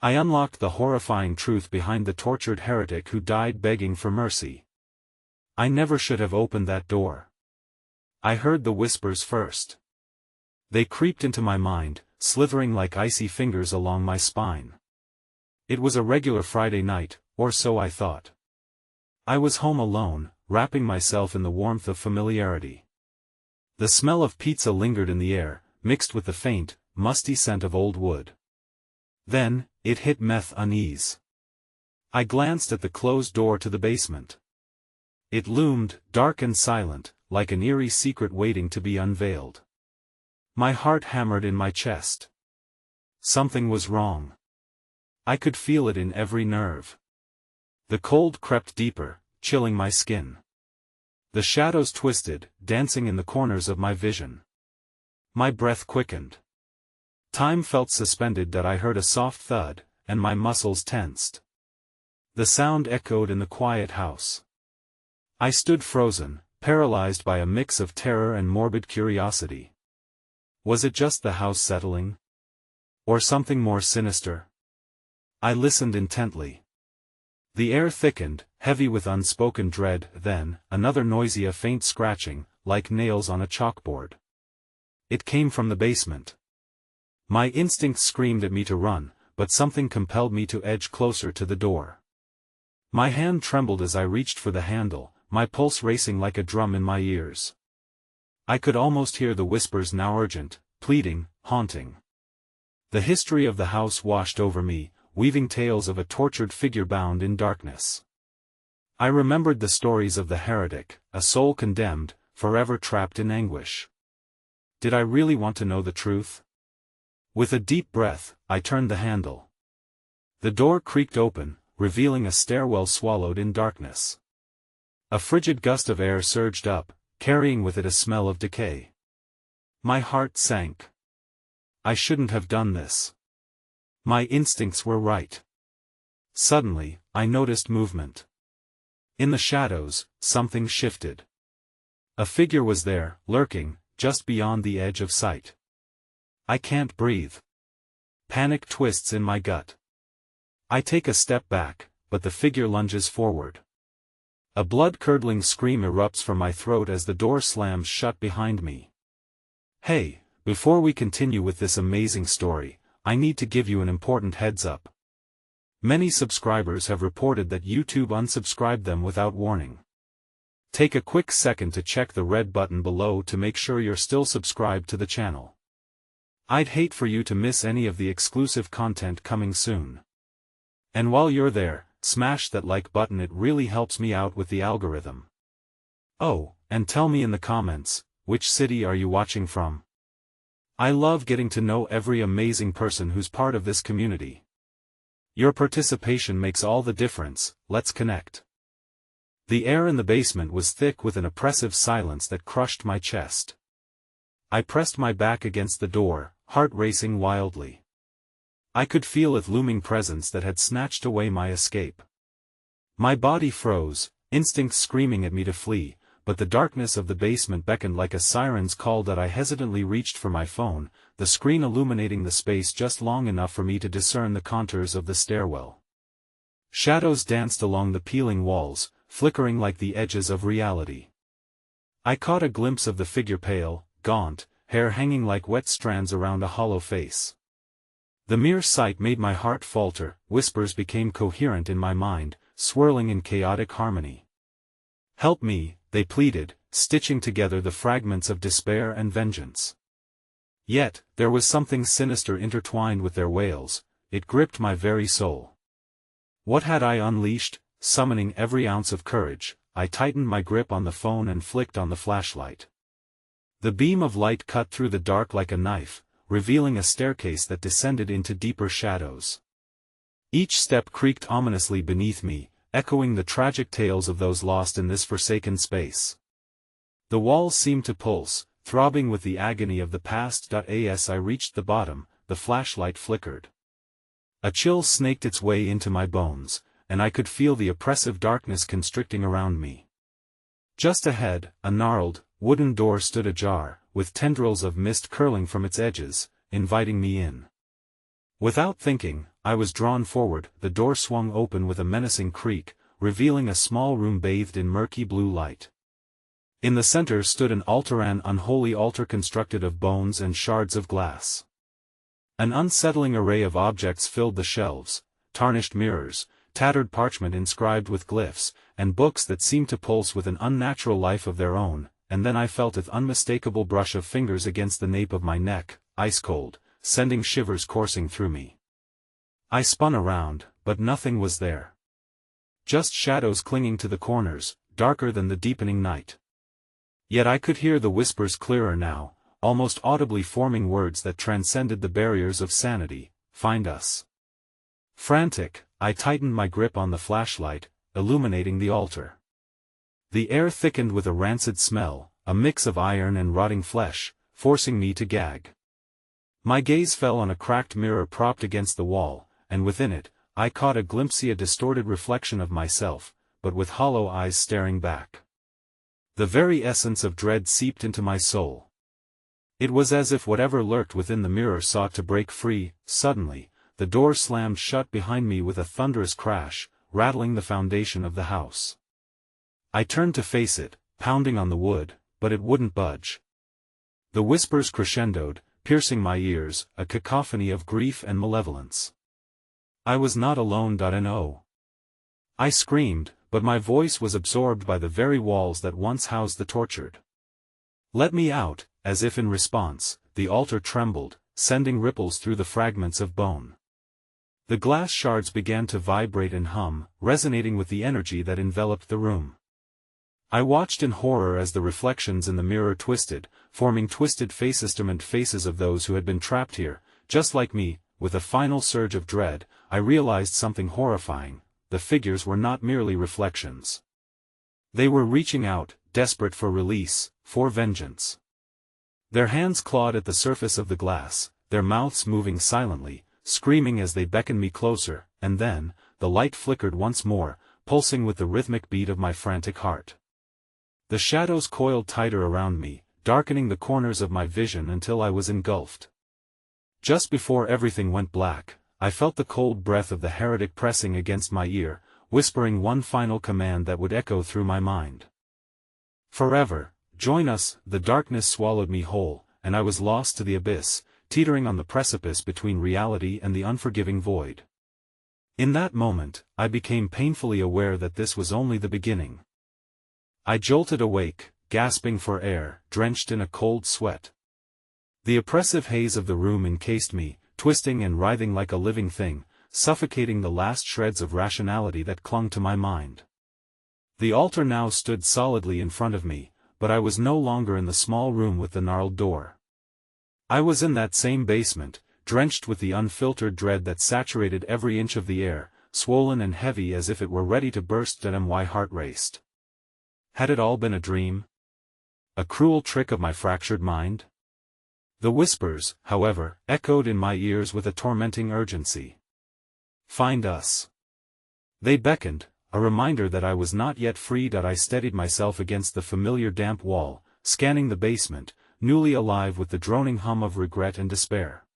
I unlocked the horrifying truth behind the tortured heretic who died begging for mercy. I never should have opened that door. I heard the whispers first. They creeped into my mind, slithering like icy fingers along my spine. It was a regular Friday night, or so I thought. I was home alone, wrapping myself in the warmth of familiarity. The smell of pizza lingered in the air, mixed with the faint, musty scent of old wood. Then, it hit meth unease. I glanced at the closed door to the basement. It loomed, dark and silent, like an eerie secret waiting to be unveiled. My heart hammered in my chest. Something was wrong. I could feel it in every nerve. The cold crept deeper, chilling my skin. The shadows twisted, dancing in the corners of my vision. My breath quickened. Time felt suspended that I heard a soft thud, and my muscles tensed. The sound echoed in the quiet house. I stood frozen, paralyzed by a mix of terror and morbid curiosity. Was it just the house settling? Or something more sinister? I listened intently. The air thickened, heavy with unspoken dread, then, another noisy faint scratching, like nails on a chalkboard. It came from the basement. My instincts screamed at me to run, but something compelled me to edge closer to the door. My hand trembled as I reached for the handle, my pulse racing like a drum in my ears. I could almost hear the whispers now urgent, pleading, haunting. The history of the house washed over me, weaving tales of a tortured figure bound in darkness. I remembered the stories of the heretic, a soul condemned, forever trapped in anguish. Did I really want to know the truth? With a deep breath, I turned the handle. The door creaked open, revealing a stairwell swallowed in darkness. A frigid gust of air surged up, carrying with it a smell of decay. My heart sank. I shouldn't have done this. My instincts were right. Suddenly, I noticed movement. In the shadows, something shifted. A figure was there, lurking, just beyond the edge of sight. I can't breathe. Panic twists in my gut. I take a step back, but the figure lunges forward. A blood-curdling scream erupts from my throat as the door slams shut behind me. Hey, before we continue with this amazing story, I need to give you an important heads up. Many subscribers have reported that YouTube unsubscribed them without warning. Take a quick second to check the red button below to make sure you're still subscribed to the channel. I'd hate for you to miss any of the exclusive content coming soon. And while you're there, smash that like button, it really helps me out with the algorithm. Oh, and tell me in the comments, which city are you watching from? I love getting to know every amazing person who's part of this community. Your participation makes all the difference. Let's connect. The air in the basement was thick with an oppressive silence that crushed my chest. I pressed my back against the door, heart racing wildly. I could feel its looming presence that had snatched away my escape. My body froze, instincts screaming at me to flee, but the darkness of the basement beckoned like a siren's call that I hesitantly reached for my phone, the screen illuminating the space just long enough for me to discern the contours of the stairwell. Shadows danced along the peeling walls, flickering like the edges of reality. I caught a glimpse of the figure, pale, gaunt, hair hanging like wet strands around a hollow face. The mere sight made my heart falter, whispers became coherent in my mind, swirling in chaotic harmony. Help me, they pleaded, stitching together the fragments of despair and vengeance. Yet, there was something sinister intertwined with their wails, it gripped my very soul. What had I unleashed? Summoning every ounce of courage, I tightened my grip on the phone and flicked on the flashlight. The beam of light cut through the dark like a knife, revealing a staircase that descended into deeper shadows. Each step creaked ominously beneath me, echoing the tragic tales of those lost in this forsaken space. The walls seemed to pulse, throbbing with the agony of the past. As I reached the bottom, the flashlight flickered. A chill snaked its way into my bones, and I could feel the oppressive darkness constricting around me. Just ahead, a gnarled, wooden door stood ajar, with tendrils of mist curling from its edges, inviting me in. Without thinking, I was drawn forward, the door swung open with a menacing creak, revealing a small room bathed in murky blue light. In the center stood an altar, an unholy altar constructed of bones and shards of glass. An unsettling array of objects filled the shelves: tarnished mirrors, tattered parchment inscribed with glyphs, and books that seemed to pulse with an unnatural life of their own. And then I felt an unmistakable brush of fingers against the nape of my neck, ice-cold, sending shivers coursing through me. I spun around, but nothing was there. Just shadows clinging to the corners, darker than the deepening night. Yet I could hear the whispers clearer now, almost audibly forming words that transcended the barriers of sanity. Find us. Frantic, I tightened my grip on the flashlight, illuminating the altar. The air thickened with a rancid smell, a mix of iron and rotting flesh, forcing me to gag. My gaze fell on a cracked mirror propped against the wall, and within it, I caught a glimpsy, a distorted reflection of myself, but with hollow eyes staring back. The very essence of dread seeped into my soul. It was as if whatever lurked within the mirror sought to break free. Suddenly, the door slammed shut behind me with a thunderous crash, rattling the foundation of the house. I turned to face it, pounding on the wood, but it wouldn't budge. The whispers crescendoed, piercing my ears, a cacophony of grief and malevolence. I was not alone. No. I screamed, but my voice was absorbed by the very walls that once housed the tortured. Let me out. As if in response, the altar trembled, sending ripples through the fragments of bone. The glass shards began to vibrate and hum, resonating with the energy that enveloped the room. I watched in horror as the reflections in the mirror twisted, forming twisted faces of those who had been trapped here, just like me. With a final surge of dread, I realized something horrifying: the figures were not merely reflections. They were reaching out, desperate for release, for vengeance. Their hands clawed at the surface of the glass, their mouths moving silently, screaming as they beckoned me closer, and then, the light flickered once more, pulsing with the rhythmic beat of my frantic heart. The shadows coiled tighter around me, darkening the corners of my vision until I was engulfed. Just before everything went black, I felt the cold breath of the heretic pressing against my ear, whispering one final command that would echo through my mind. Forever. Join us. The darkness swallowed me whole, and I was lost to the abyss, teetering on the precipice between reality and the unforgiving void. In that moment, I became painfully aware that this was only the beginning. I jolted awake, gasping for air, drenched in a cold sweat. The oppressive haze of the room encased me, twisting and writhing like a living thing, suffocating the last shreds of rationality that clung to my mind. The altar now stood solidly in front of me, but I was no longer in the small room with the gnarled door. I was in that same basement, drenched with the unfiltered dread that saturated every inch of the air, swollen and heavy as if it were ready to burst. My heart raced. Had it all been a dream? A cruel trick of my fractured mind? The whispers, however, echoed in my ears with a tormenting urgency. Find us. They beckoned, a reminder that I was not yet freed. I steadied myself against the familiar damp wall, scanning the basement, newly alive with the droning hum of regret and despair.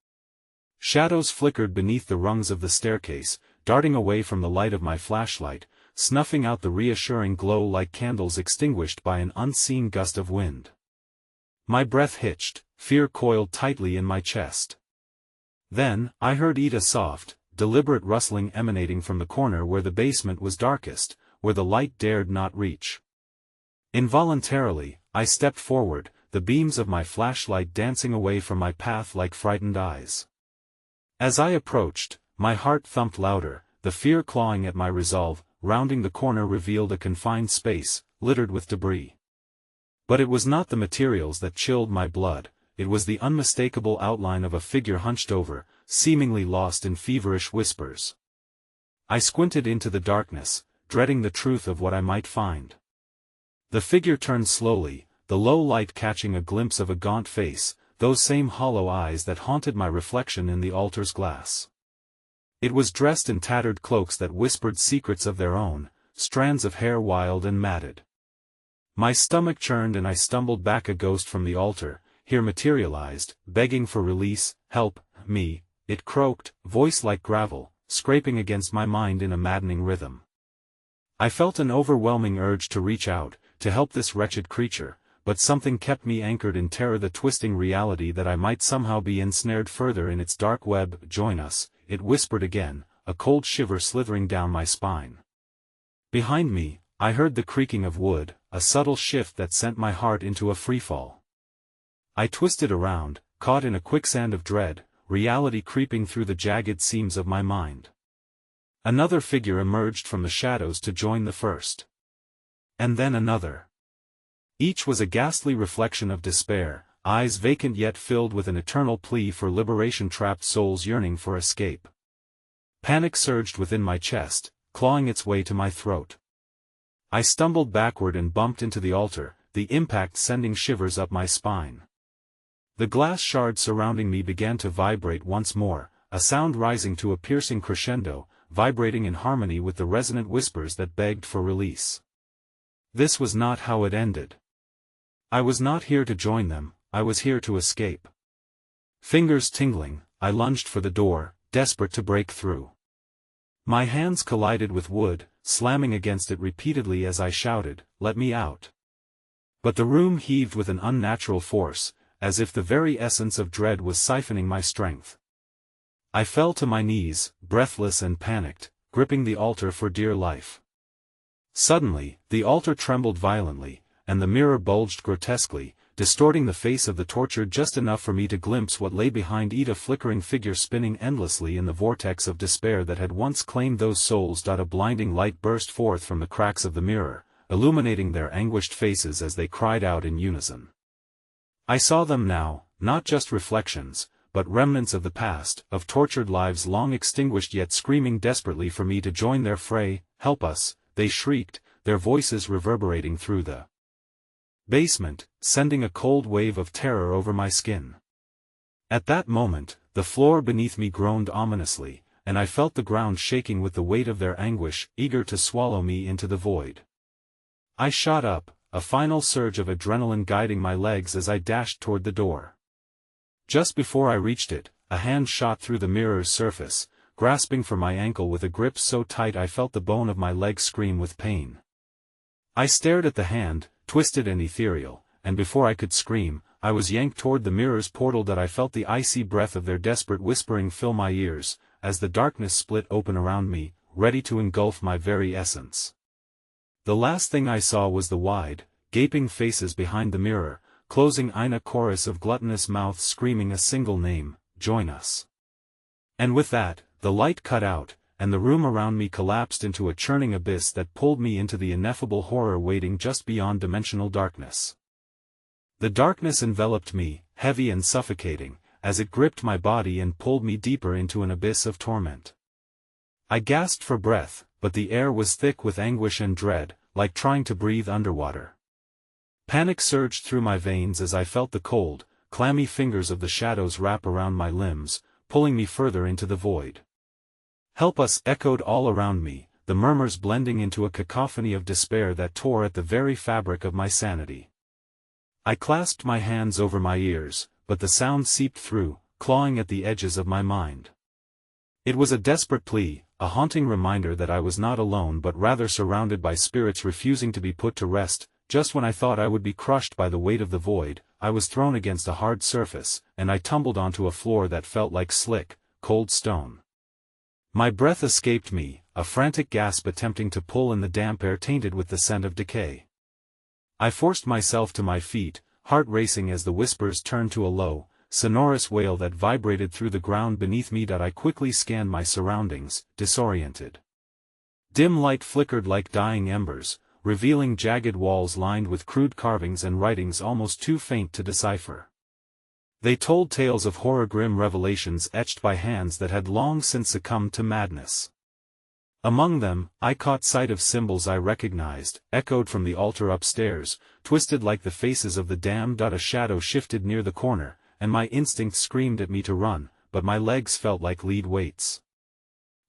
Shadows flickered beneath the rungs of the staircase, darting away from the light of my flashlight, snuffing out the reassuring glow like candles extinguished by an unseen gust of wind. My breath hitched, fear coiled tightly in my chest. Then, I heard a soft, deliberate rustling emanating from the corner where the basement was darkest, where the light dared not reach. Involuntarily, I stepped forward, the beams of my flashlight dancing away from my path like frightened eyes. As I approached, my heart thumped louder, the fear clawing at my resolve. Rounding the corner revealed a confined space, littered with debris. But it was not the materials that chilled my blood, it was the unmistakable outline of a figure hunched over, seemingly lost in feverish whispers. I squinted into the darkness, dreading the truth of what I might find. The figure turned slowly, the low light catching a glimpse of a gaunt face, those same hollow eyes that haunted my reflection in the altar's glass. It was dressed in tattered cloaks that whispered secrets of their own, strands of hair wild and matted. My stomach churned and I stumbled back. A ghost from the altar, here materialized, begging for release. Help me, it croaked, voice like gravel, scraping against my mind in a maddening rhythm. I felt an overwhelming urge to reach out, to help this wretched creature, but something kept me anchored in terror, the twisting reality that I might somehow be ensnared further in its dark web. Join us, it whispered again, a cold shiver slithering down my spine. Behind me, I heard the creaking of wood, a subtle shift that sent my heart into a freefall. I twisted around, caught in a quicksand of dread, reality creeping through the jagged seams of my mind. Another figure emerged from the shadows to join the first. And then another. Each was a ghastly reflection of despair, eyes vacant yet filled with an eternal plea for liberation, trapped souls yearning for escape. Panic surged within my chest, clawing its way to my throat. I stumbled backward and bumped into the altar, the impact sending shivers up my spine. The glass shards surrounding me began to vibrate once more, a sound rising to a piercing crescendo, vibrating in harmony with the resonant whispers that begged for release. This was not how it ended. I was not here to join them, I was here to escape. Fingers tingling, I lunged for the door, desperate to break through. My hands collided with wood, slamming against it repeatedly as I shouted, "Let me out!" But the room heaved with an unnatural force, as if the very essence of dread was siphoning my strength. I fell to my knees, breathless and panicked, gripping the altar for dear life. Suddenly, the altar trembled violently, and the mirror bulged grotesquely, distorting the face of the tortured just enough for me to glimpse what lay behind it, a flickering figure spinning endlessly in the vortex of despair that had once claimed those souls. A blinding light burst forth from the cracks of the mirror, illuminating their anguished faces as they cried out in unison. I saw them now, not just reflections, but remnants of the past, of tortured lives long extinguished yet screaming desperately for me to join their fray. "Help us," they shrieked, their voices reverberating through the basement, sending a cold wave of terror over my skin. At that moment, the floor beneath me groaned ominously, and I felt the ground shaking with the weight of their anguish, eager to swallow me into the void. I shot up, a final surge of adrenaline guiding my legs as I dashed toward the door. Just before I reached it, a hand shot through the mirror's surface, grasping for my ankle with a grip so tight I felt the bone of my leg scream with pain. I stared at the hand, twisted and ethereal, and before I could scream, I was yanked toward the mirror's portal. I felt the icy breath of their desperate whispering fill my ears, as the darkness split open around me, ready to engulf my very essence. The last thing I saw was the wide, gaping faces behind the mirror, closing in a chorus of gluttonous mouths screaming a single name: "Join us." And with that, the light cut out, and the room around me collapsed into a churning abyss that pulled me into the ineffable horror waiting just beyond dimensional darkness. The darkness enveloped me, heavy and suffocating, as it gripped my body and pulled me deeper into an abyss of torment. I gasped for breath, but the air was thick with anguish and dread, like trying to breathe underwater. Panic surged through my veins as I felt the cold, clammy fingers of the shadows wrap around my limbs, pulling me further into the void. "Help us!" echoed all around me, the murmurs blending into a cacophony of despair that tore at the very fabric of my sanity. I clasped my hands over my ears, but the sound seeped through, clawing at the edges of my mind. It was a desperate plea, a haunting reminder that I was not alone but rather surrounded by spirits refusing to be put to rest. Just when I thought I would be crushed by the weight of the void, I was thrown against a hard surface, and I tumbled onto a floor that felt like slick, cold stone. My breath escaped me, a frantic gasp attempting to pull in the damp air tainted with the scent of decay. I forced myself to my feet, heart racing as the whispers turned to a low, sonorous wail that vibrated through the ground beneath me. I quickly scanned my surroundings, disoriented. Dim light flickered like dying embers, revealing jagged walls lined with crude carvings and writings almost too faint to decipher. They told tales of horror, grim revelations etched by hands that had long since succumbed to madness. Among them, I caught sight of symbols I recognized, echoed from the altar upstairs, twisted like the faces of the damned. A shadow shifted near the corner, and my instinct screamed at me to run, but my legs felt like lead weights.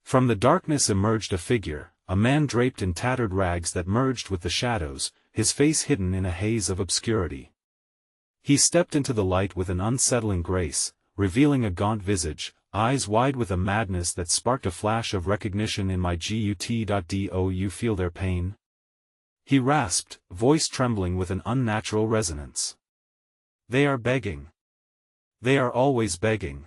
From the darkness emerged a figure, a man draped in tattered rags that merged with the shadows, his face hidden in a haze of obscurity. He stepped into the light with an unsettling grace, revealing a gaunt visage, eyes wide with a madness that sparked a flash of recognition in my gut. You feel their pain? He rasped, voice trembling with an unnatural resonance. They are begging. They are always begging.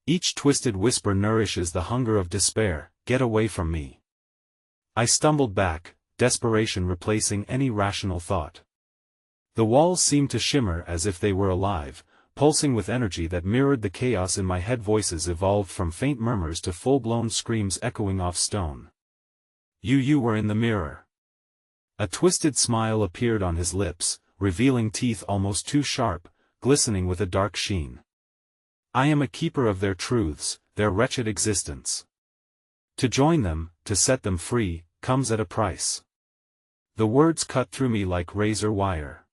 Each twisted whisper nourishes the hunger of despair. Get away from me. I stumbled back, desperation replacing any rational thought. The walls seemed to shimmer as if they were alive, pulsing with energy that mirrored the chaos in my head. Voices evolved from faint murmurs to full-blown screams echoing off stone. You were in the mirror. A twisted smile appeared on his lips, revealing teeth almost too sharp, glistening with a dark sheen. I am a keeper of their truths, their wretched existence. To join them, to set them free, comes at a price. The words cut through me like razor wire.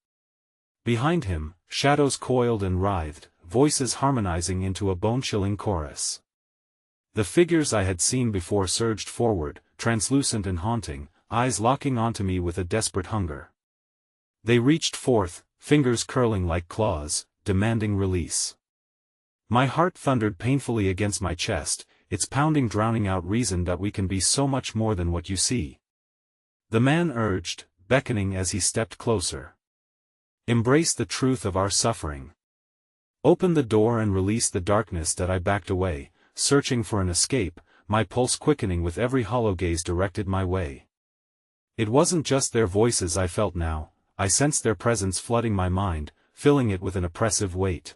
Behind him, shadows coiled and writhed, voices harmonizing into a bone-chilling chorus. The figures I had seen before surged forward, translucent and haunting, eyes locking onto me with a desperate hunger. They reached forth, fingers curling like claws, demanding release. My heart thundered painfully against my chest, its pounding drowning out reason that we can be so much more than what you see. The man urged, beckoning as he stepped closer. Embrace the truth of our suffering. Open the door and release the darkness. That I backed away, searching for an escape, my pulse quickening with every hollow gaze directed my way. It wasn't just their voices I felt now, I sensed their presence flooding my mind, filling it with an oppressive weight.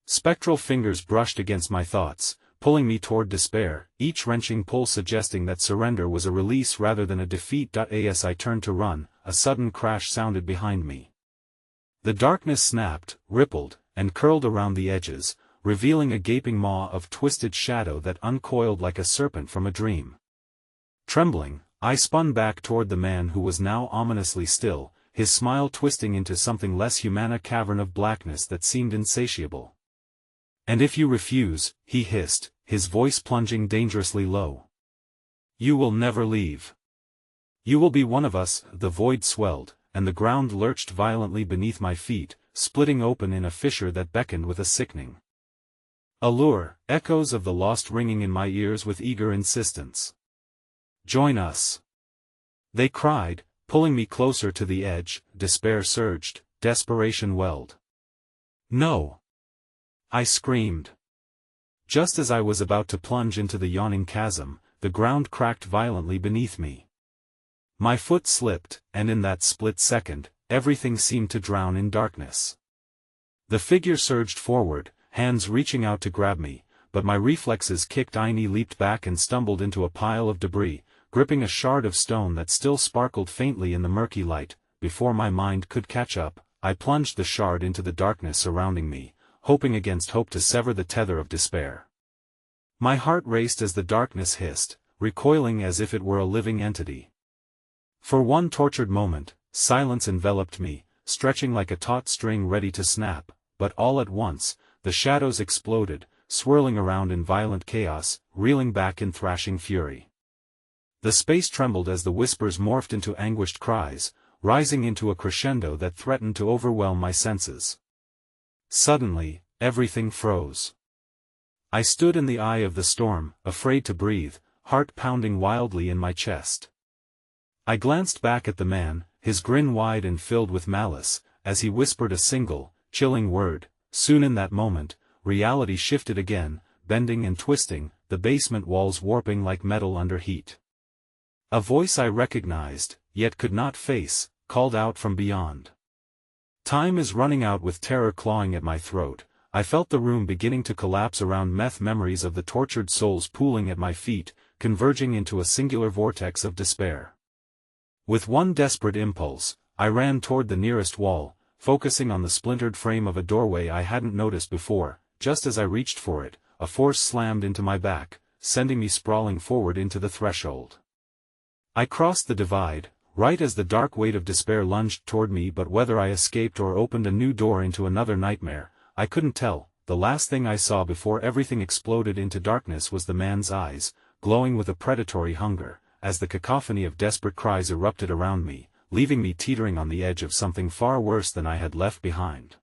Spectral fingers brushed against my thoughts, pulling me toward despair, each wrenching pull suggesting that surrender was a release rather than a defeat. As I turned to run, a sudden crash sounded behind me. The darkness snapped, rippled, and curled around the edges, revealing a gaping maw of twisted shadow that uncoiled like a serpent from a dream. Trembling, I spun back toward the man who was now ominously still, his smile twisting into something less human, a cavern of blackness that seemed insatiable. And if you refuse, he hissed, his voice plunging dangerously low. You will never leave. You will be one of us. The void swelled, and the ground lurched violently beneath my feet, splitting open in a fissure that beckoned with a sickening allure, echoes of the lost ringing in my ears with eager insistence. Join us. They cried, pulling me closer to the edge. Despair surged, desperation welled. No! I screamed. Just as I was about to plunge into the yawning chasm, the ground cracked violently beneath me. My foot slipped, and in that split second, everything seemed to drown in darkness. The figure surged forward, hands reaching out to grab me, but my reflexes kicked. I leaped back and stumbled into a pile of debris, gripping a shard of stone that still sparkled faintly in the murky light. Before my mind could catch up, I plunged the shard into the darkness surrounding me, hoping against hope to sever the tether of despair. My heart raced as the darkness hissed, recoiling as if it were a living entity. For one tortured moment, silence enveloped me, stretching like a taut string ready to snap, but all at once, the shadows exploded, swirling around in violent chaos, reeling back in thrashing fury. The space trembled as the whispers morphed into anguished cries, rising into a crescendo that threatened to overwhelm my senses. Suddenly, everything froze. I stood in the eye of the storm, afraid to breathe, heart pounding wildly in my chest. I glanced back at the man, his grin wide and filled with malice, as he whispered a single, chilling word. Soon in that moment, reality shifted again, bending and twisting, the basement walls warping like metal under heat. A voice I recognized, yet could not face, called out from beyond. Time is running out. With terror clawing at my throat, I felt the room beginning to collapse around memories of the tortured souls pooling at my feet, converging into a singular vortex of despair. With one desperate impulse, I ran toward the nearest wall, focusing on the splintered frame of a doorway I hadn't noticed before. Just as I reached for it, a force slammed into my back, sending me sprawling forward into the threshold. I crossed the divide, right as the dark weight of despair lunged toward me, but whether I escaped or opened a new door into another nightmare, I couldn't tell. The last thing I saw before everything exploded into darkness was the man's eyes, glowing with a predatory hunger, as the cacophony of desperate cries erupted around me, leaving me teetering on the edge of something far worse than I had left behind.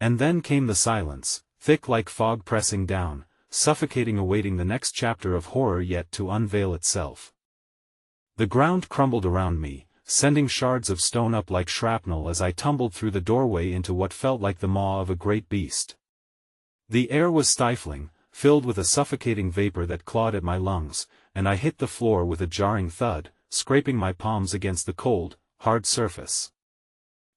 And then came the silence, thick like fog pressing down, suffocating, awaiting the next chapter of horror yet to unveil itself. The ground crumbled around me, sending shards of stone up like shrapnel as I tumbled through the doorway into what felt like the maw of a great beast. The air was stifling, filled with a suffocating vapor that clawed at my lungs, and I hit the floor with a jarring thud, scraping my palms against the cold, hard surface.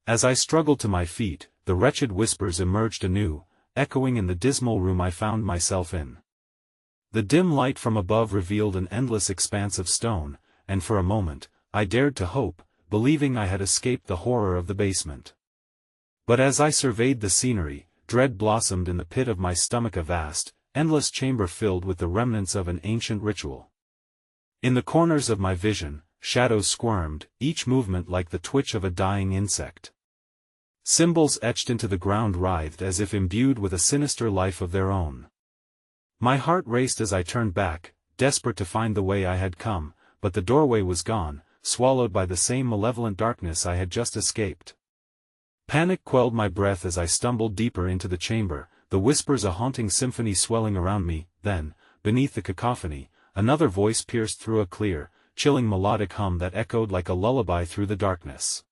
As I struggled to my feet, the wretched whispers emerged anew, echoing in the dismal room I found myself in. The dim light from above revealed an endless expanse of stone, and for a moment, I dared to hope, believing I had escaped the horror of the basement. But as I surveyed the scenery, dread blossomed in the pit of my stomach, a vast, endless chamber filled with the remnants of an ancient ritual. In the corners of my vision, shadows squirmed, each movement like the twitch of a dying insect. Symbols etched into the ground writhed as if imbued with a sinister life of their own. My heart raced as I turned back, desperate to find the way I had come, but the doorway was gone, swallowed by the same malevolent darkness I had just escaped. Panic quelled my breath as I stumbled deeper into the chamber, the whispers a haunting symphony swelling around me. Then, beneath the cacophony, another voice pierced through a clear, chilling melodic hum that echoed like a lullaby through the darkness.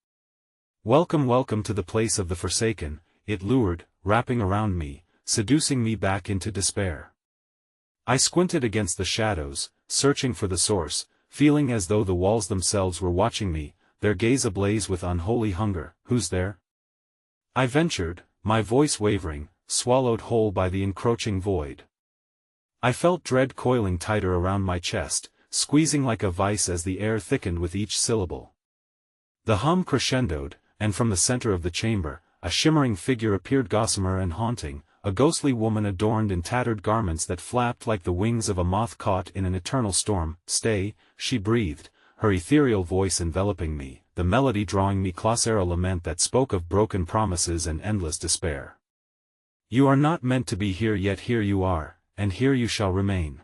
"Welcome, welcome to the place of the forsaken," it lured, wrapping around me, seducing me back into despair. I squinted against the shadows, searching for the source, feeling as though the walls themselves were watching me, their gaze ablaze with unholy hunger. "Who's there?" I ventured, my voice wavering, swallowed whole by the encroaching void. I felt dread coiling tighter around my chest, squeezing like a vice as the air thickened with each syllable. The hum crescendoed, and from the center of the chamber, a shimmering figure appeared, gossamer and haunting, a ghostly woman adorned in tattered garments that flapped like the wings of a moth caught in an eternal storm. "Stay," she breathed, her ethereal voice enveloping me, the melody drawing me closer, a lament that spoke of broken promises and endless despair. "You are not meant to be here, yet here you are, and here you shall remain."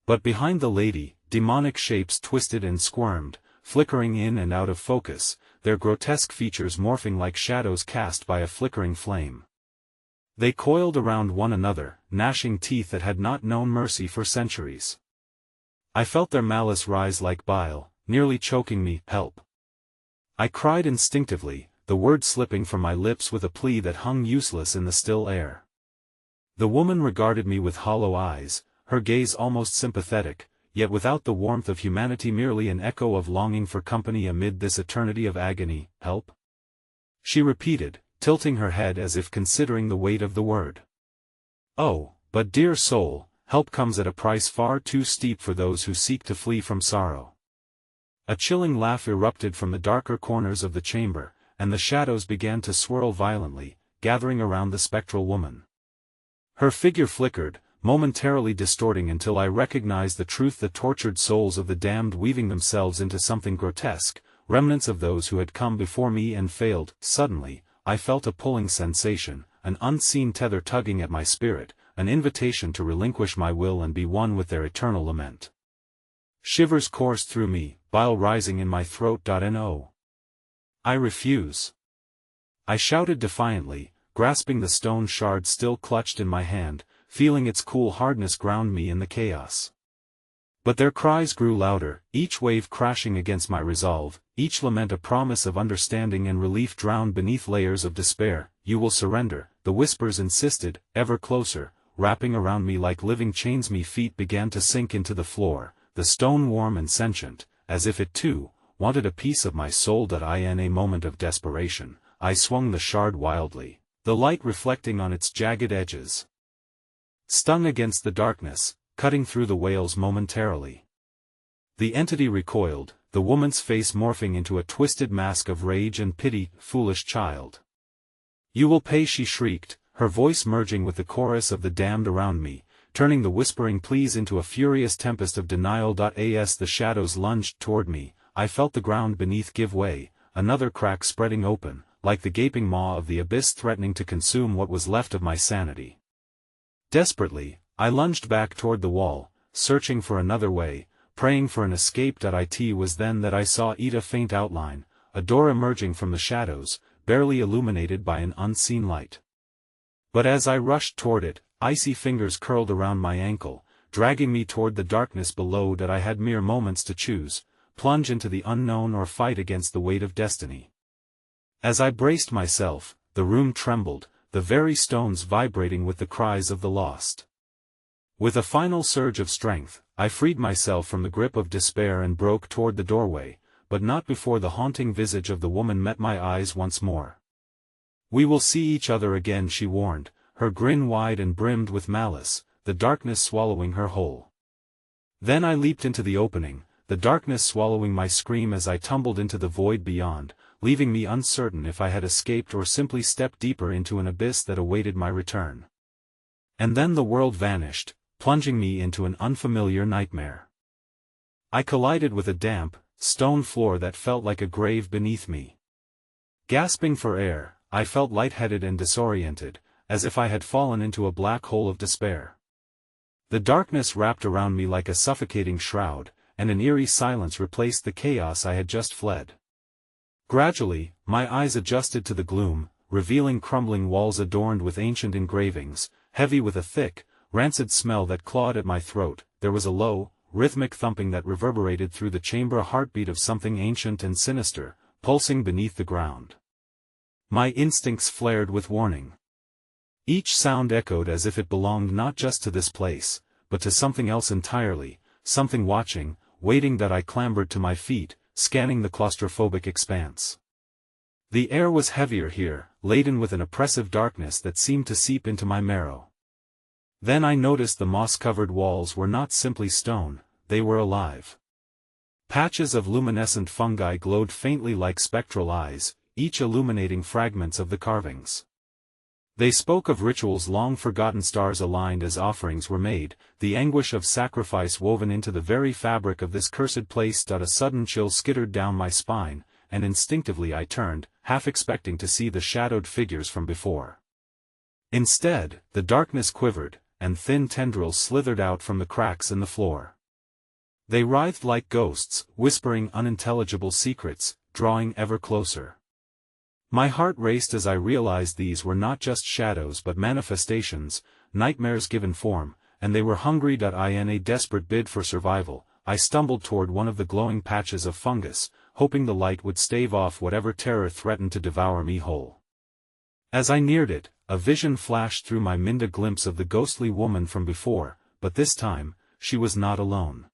But behind the lady, demonic shapes twisted and squirmed, flickering in and out of focus, their grotesque features morphing like shadows cast by a flickering flame. They coiled around one another, gnashing teeth that had not known mercy for centuries. I felt their malice rise like bile, nearly choking me. "Help!" I cried instinctively, the words slipping from my lips with a plea that hung useless in the still air. The woman regarded me with hollow eyes, her gaze almost sympathetic, yet without the warmth of humanity, merely an echo of longing for company amid this eternity of agony. "Help?" she repeated, tilting her head as if considering the weight of the word. "Oh, but dear soul, help comes at a price far too steep for those who seek to flee from sorrow." A chilling laugh erupted from the darker corners of the chamber, and the shadows began to swirl violently, gathering around the spectral woman. Her figure flickered, momentarily distorting until I recognized the truth, the tortured souls of the damned weaving themselves into something grotesque, remnants of those who had come before me and failed. Suddenly, I felt a pulling sensation, an unseen tether tugging at my spirit, an invitation to relinquish my will and be one with their eternal lament. Shivers coursed through me, bile rising in my throat. "No. I refuse." I shouted defiantly, grasping the stone shard still clutched in my hand, feeling its cool hardness ground me in the chaos. But their cries grew louder, each wave crashing against my resolve, each lament a promise of understanding and relief drowned beneath layers of despair. "You will surrender," the whispers insisted, ever closer, wrapping around me like living chains. My feet began to sink into the floor, the stone warm and sentient, as if it too wanted a piece of my soul. In a moment of desperation, I swung the shard wildly, the light reflecting on its jagged edges. Stung against the darkness, cutting through the wails momentarily. The entity recoiled, the woman's face morphing into a twisted mask of rage and pity. "Foolish child. You will pay," she shrieked, her voice merging with the chorus of the damned around me, turning the whispering pleas into a furious tempest of denial. As the shadows lunged toward me, I felt the ground beneath give way, another crack spreading open, like the gaping maw of the abyss threatening to consume what was left of my sanity. Desperately, I lunged back toward the wall, searching for another way, praying for an escape. It was then that I saw a faint outline, a door emerging from the shadows, barely illuminated by an unseen light. But as I rushed toward it, icy fingers curled around my ankle, dragging me toward the darkness below that I had mere moments to choose, plunge into the unknown or fight against the weight of destiny. As I braced myself, the room trembled, the very stones vibrating with the cries of the lost. With a final surge of strength, I freed myself from the grip of despair and broke toward the doorway, but not before the haunting visage of the woman met my eyes once more. "We will see each other again," she warned, her grin wide and brimmed with malice, the darkness swallowing her whole. Then I leaped into the opening, the darkness swallowing my scream as I tumbled into the void beyond, leaving me uncertain if I had escaped or simply stepped deeper into an abyss that awaited my return. And then the world vanished, plunging me into an unfamiliar nightmare. I collided with a damp, stone floor that felt like a grave beneath me. Gasping for air, I felt lightheaded and disoriented, as if I had fallen into a black hole of despair. The darkness wrapped around me like a suffocating shroud, and an eerie silence replaced the chaos I had just fled. Gradually, my eyes adjusted to the gloom, revealing crumbling walls adorned with ancient engravings, heavy with a thick, rancid smell that clawed at my throat. There was a low, rhythmic thumping that reverberated through the chamber, a heartbeat of something ancient and sinister, pulsing beneath the ground. My instincts flared with warning. Each sound echoed as if it belonged not just to this place, but to something else entirely, something watching, waiting. That I clambered to my feet, scanning the claustrophobic expanse. The air was heavier here, laden with an oppressive darkness that seemed to seep into my marrow. Then I noticed the moss-covered walls were not simply stone, they were alive. Patches of luminescent fungi glowed faintly like spectral eyes, each illuminating fragments of the carvings. They spoke of rituals long forgotten, stars aligned as offerings were made, the anguish of sacrifice woven into the very fabric of this cursed place. A sudden chill skittered down my spine, and instinctively I turned, half expecting to see the shadowed figures from before. Instead, the darkness quivered, and thin tendrils slithered out from the cracks in the floor. They writhed like ghosts, whispering unintelligible secrets, drawing ever closer. My heart raced as I realized these were not just shadows but manifestations, nightmares given form, and they were hungry. In a desperate bid for survival, I stumbled toward one of the glowing patches of fungus, hoping the light would stave off whatever terror threatened to devour me whole. As I neared it, a vision flashed through my mind, a glimpse of the ghostly woman from before, but this time, she was not alone.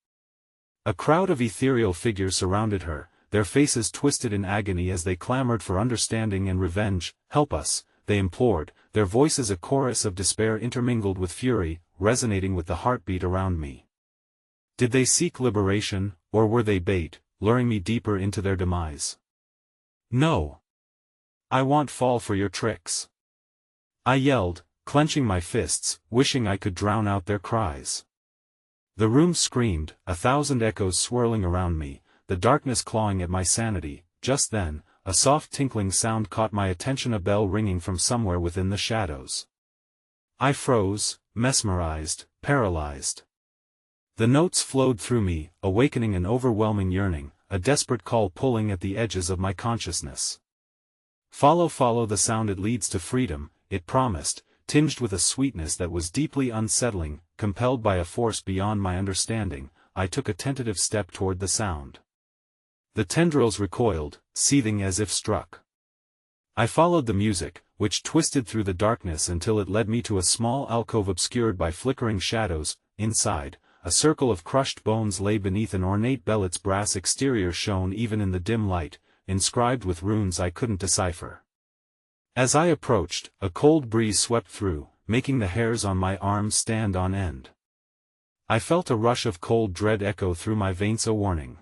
A crowd of ethereal figures surrounded her, their faces twisted in agony as they clamored for understanding and revenge. "Help us," they implored, their voices a chorus of despair intermingled with fury, resonating with the heartbeat around me. Did they seek liberation, or were they bait, luring me deeper into their demise? "No. I won't fall for your tricks," I yelled, clenching my fists, wishing I could drown out their cries. The room screamed, a thousand echoes swirling around me, the darkness clawing at my sanity. Just then, a soft tinkling sound caught my attention, a bell ringing from somewhere within the shadows. I froze, mesmerized, paralyzed. The notes flowed through me, awakening an overwhelming yearning, a desperate call pulling at the edges of my consciousness. Follow the sound, it leads to freedom," it promised, tinged with a sweetness that was deeply unsettling. Compelled by a force beyond my understanding, I took a tentative step toward the sound. The tendrils recoiled, seething as if struck. I followed the music, which twisted through the darkness until it led me to a small alcove obscured by flickering shadows. Inside, a circle of crushed bones lay beneath an ornate bell. Its brass exterior shone even in the dim light, inscribed with runes I couldn't decipher. As I approached, a cold breeze swept through, making the hairs on my arms stand on end. I felt a rush of cold dread echo through my veins, a warning.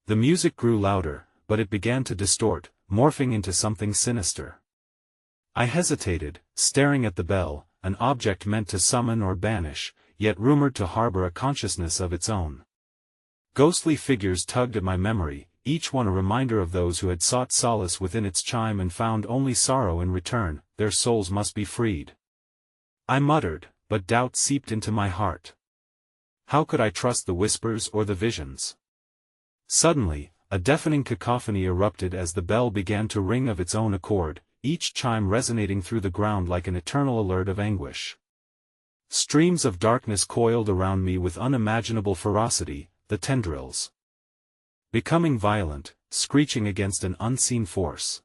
The music grew louder, but it began to distort, morphing into something sinister. I hesitated, staring at the bell, an object meant to summon or banish, yet rumored to harbor a consciousness of its own. Ghostly figures tugged at my memory, each one a reminder of those who had sought solace within its chime and found only sorrow in return. Their souls must be freed. I muttered, but doubt seeped into my heart. How could I trust the whispers or the visions? Suddenly, a deafening cacophony erupted as the bell began to ring of its own accord, each chime resonating through the ground like an eternal alert of anguish. Streams of darkness coiled around me with unimaginable ferocity, the tendrils becoming violent, screeching against an unseen force.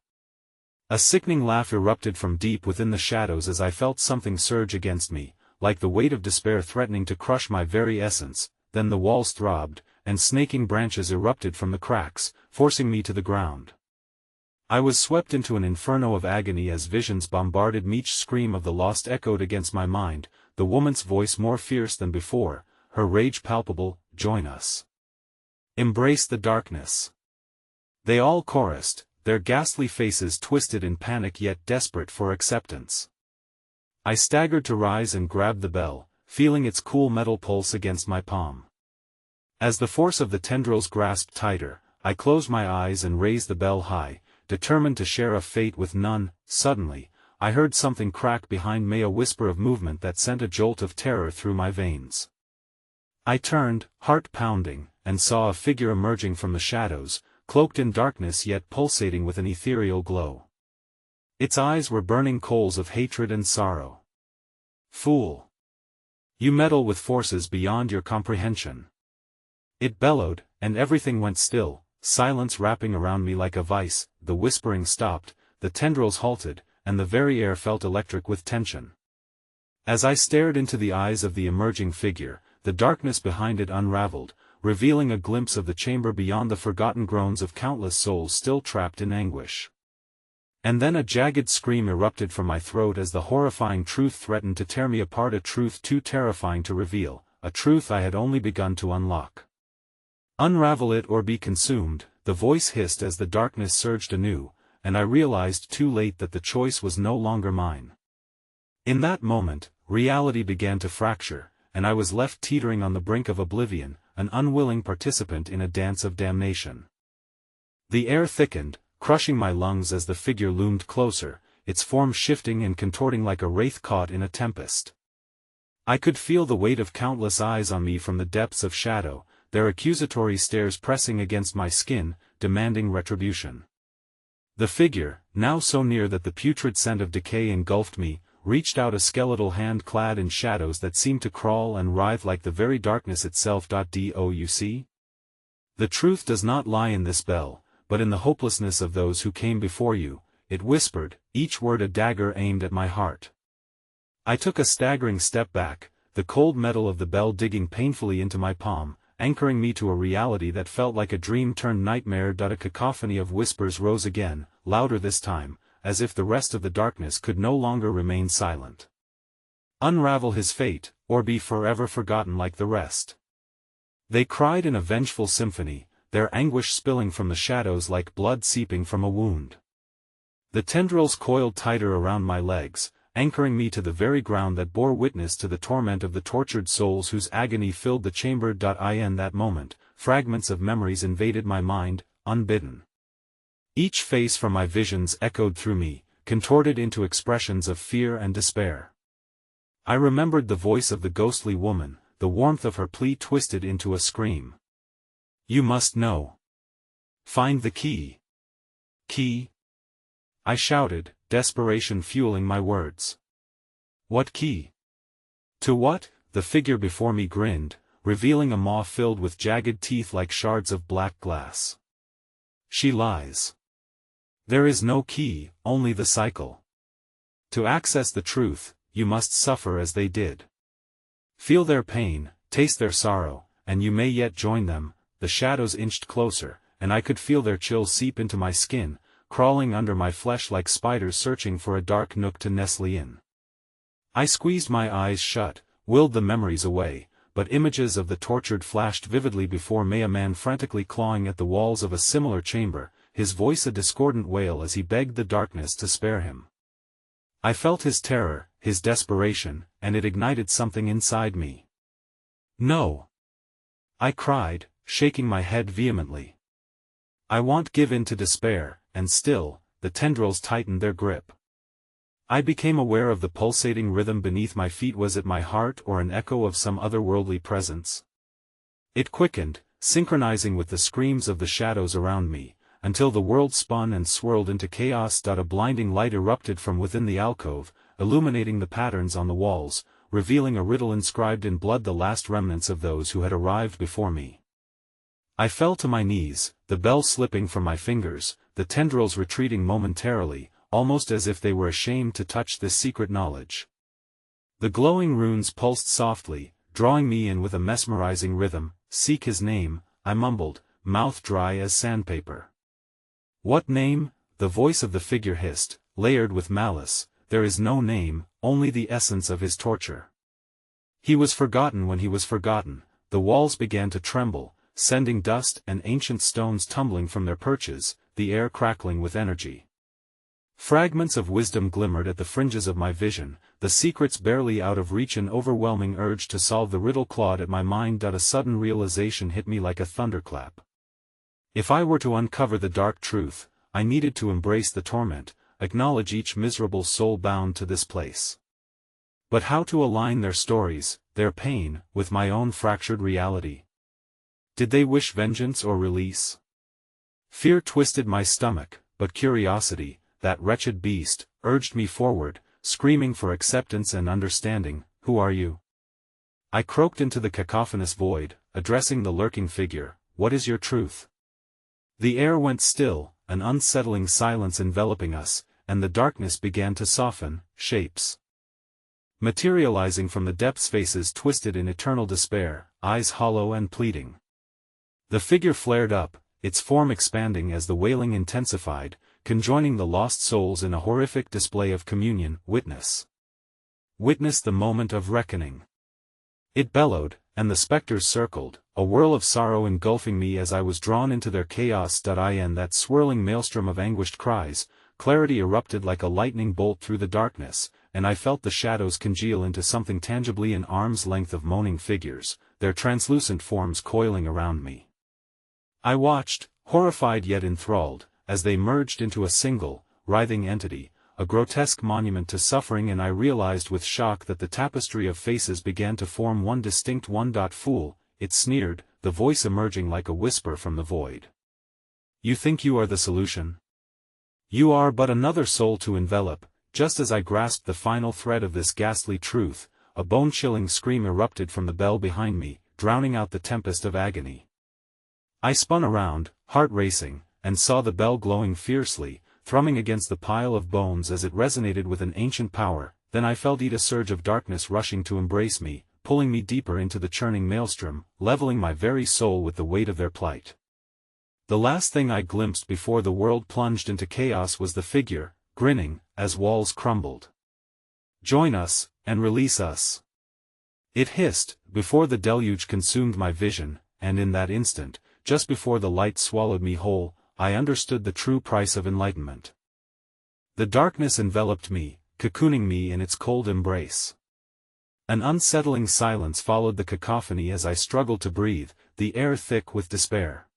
A sickening laugh erupted from deep within the shadows as I felt something surge against me, like the weight of despair threatening to crush my very essence. Then the walls throbbed, and snaking branches erupted from the cracks, forcing me to the ground. I was swept into an inferno of agony as visions bombarded me. Each scream of the lost echoed against my mind, the woman's voice more fierce than before, her rage palpable. Join us. Embrace the darkness. They all chorused, their ghastly faces twisted in panic yet desperate for acceptance. I staggered to rise and grabbed the bell, feeling its cool metal pulse against my palm. As the force of the tendrils grasped tighter, I closed my eyes and raised the bell high, determined to share a fate with none. Suddenly, I heard something crack behind me, a whisper of movement that sent a jolt of terror through my veins. I turned, heart pounding, and saw a figure emerging from the shadows, cloaked in darkness yet pulsating with an ethereal glow. Its eyes were burning coals of hatred and sorrow. Fool! You meddle with forces beyond your comprehension. It bellowed, and everything went still, silence wrapping around me like a vice. The whispering stopped, the tendrils halted, and the very air felt electric with tension. As I stared into the eyes of the emerging figure, the darkness behind it unraveled, revealing a glimpse of the chamber beyond, the forgotten groans of countless souls still trapped in anguish. And then a jagged scream erupted from my throat as the horrifying truth threatened to tear me apart, a truth too terrifying to reveal, a truth I had only begun to unlock. Unravel it or be consumed, the voice hissed as the darkness surged anew, and I realized too late that the choice was no longer mine. In that moment, reality began to fracture, and I was left teetering on the brink of oblivion, an unwilling participant in a dance of damnation. The air thickened, crushing my lungs as the figure loomed closer, its form shifting and contorting like a wraith caught in a tempest. I could feel the weight of countless eyes on me from the depths of shadow, their accusatory stares pressing against my skin, demanding retribution. The figure, now so near that the putrid scent of decay engulfed me, reached out a skeletal hand clad in shadows that seemed to crawl and writhe like the very darkness itself. Do you see? The truth does not lie in this bell, but in the hopelessness of those who came before you, it whispered, each word a dagger aimed at my heart. I took a staggering step back, the cold metal of the bell digging painfully into my palm, anchoring me to a reality that felt like a dream turned nightmare. A cacophony of whispers rose again, louder this time, as if the rest of the darkness could no longer remain silent. Unravel his fate, or be forever forgotten like the rest. They cried in a vengeful symphony, their anguish spilling from the shadows like blood seeping from a wound. The tendrils coiled tighter around my legs, anchoring me to the very ground that bore witness to the torment of the tortured souls whose agony filled the chamber. In that moment, fragments of memories invaded my mind, unbidden. Each face from my visions echoed through me, contorted into expressions of fear and despair. I remembered the voice of the ghostly woman, the warmth of her plea twisted into a scream. You must know. Find the key. Key? I shouted, desperation fueling my words. What key? To what? The figure before me grinned, revealing a maw filled with jagged teeth like shards of black glass. She lies. There is no key, only the cycle. To access the truth, you must suffer as they did. Feel their pain, taste their sorrow, and you may yet join them. The shadows inched closer, and I could feel their chill seep into my skin, crawling under my flesh like spiders searching for a dark nook to nestle in. I squeezed my eyes shut, willed the memories away, but images of the tortured flashed vividly before me, a man frantically clawing at the walls of a similar chamber, his voice a discordant wail as he begged the darkness to spare him. I felt his terror, his desperation, and it ignited something inside me. No! I cried, shaking my head vehemently. I won't give in to despair, and still, the tendrils tightened their grip. I became aware of the pulsating rhythm beneath my feet. Was it my heart or an echo of some otherworldly presence? It quickened, synchronizing with the screams of the shadows around me, until the world spun and swirled into chaos. A blinding light erupted from within the alcove, illuminating the patterns on the walls, revealing a riddle inscribed in blood, the last remnants of those who had arrived before me. I fell to my knees, the bell slipping from my fingers, the tendrils retreating momentarily, almost as if they were ashamed to touch this secret knowledge. The glowing runes pulsed softly, drawing me in with a mesmerizing rhythm. "Seek his name," I mumbled, mouth dry as sandpaper. "What name?" the voice of the figure hissed, layered with malice. "There is no name, only the essence of his torture." He was forgotten when he was forgotten. The walls began to tremble, sending dust and ancient stones tumbling from their perches, the air crackling with energy. Fragments of wisdom glimmered at the fringes of my vision, the secrets barely out of reach. An overwhelming urge to solve the riddle clawed at my mind. A sudden realization hit me like a thunderclap. If I were to uncover the dark truth, I needed to embrace the torment, acknowledge each miserable soul bound to this place. But how to align their stories, their pain, with my own fractured reality? Did they wish vengeance or release? Fear twisted my stomach, but curiosity, that wretched beast, urged me forward, screaming for acceptance and understanding. "Who are you?" I croaked into the cacophonous void, addressing the lurking figure. "What is your truth?" The air went still, an unsettling silence enveloping us, and the darkness began to soften. Shapes materializing from the depths, faces twisted in eternal despair, eyes hollow and pleading. The figure flared up, its form expanding as the wailing intensified, conjoining the lost souls in a horrific display of communion. "Witness. Witness the moment of reckoning." It bellowed, and the specters circled, a whirl of sorrow engulfing me as I was drawn into their chaos. In that swirling maelstrom of anguished cries, clarity erupted like a lightning bolt through the darkness, and I felt the shadows congeal into something tangibly. An arm's length of moaning figures, their translucent forms coiling around me. I watched, horrified yet enthralled, as they merged into a single, writhing entity, a grotesque monument to suffering. And I realized with shock that the tapestry of faces began to form one distinct one. "Fool," it sneered, the voice emerging like a whisper from the void. "You think you are the solution? You are but another soul to envelop." Just as I grasped the final thread of this ghastly truth, a bone-chilling scream erupted from the bell behind me, drowning out the tempest of agony. I spun around, heart racing, and saw the bell glowing fiercely, thrumming against the pile of bones as it resonated with an ancient power. Then I felt a surge of darkness rushing to embrace me, pulling me deeper into the churning maelstrom, leveling my very soul with the weight of their plight. The last thing I glimpsed before the world plunged into chaos was the figure, grinning, as walls crumbled. "Join us, and release us," it hissed, before the deluge consumed my vision. And in that instant, just before the light swallowed me whole, I understood the true price of enlightenment. The darkness enveloped me, cocooning me in its cold embrace. An unsettling silence followed the cacophony as I struggled to breathe, the air thick with despair.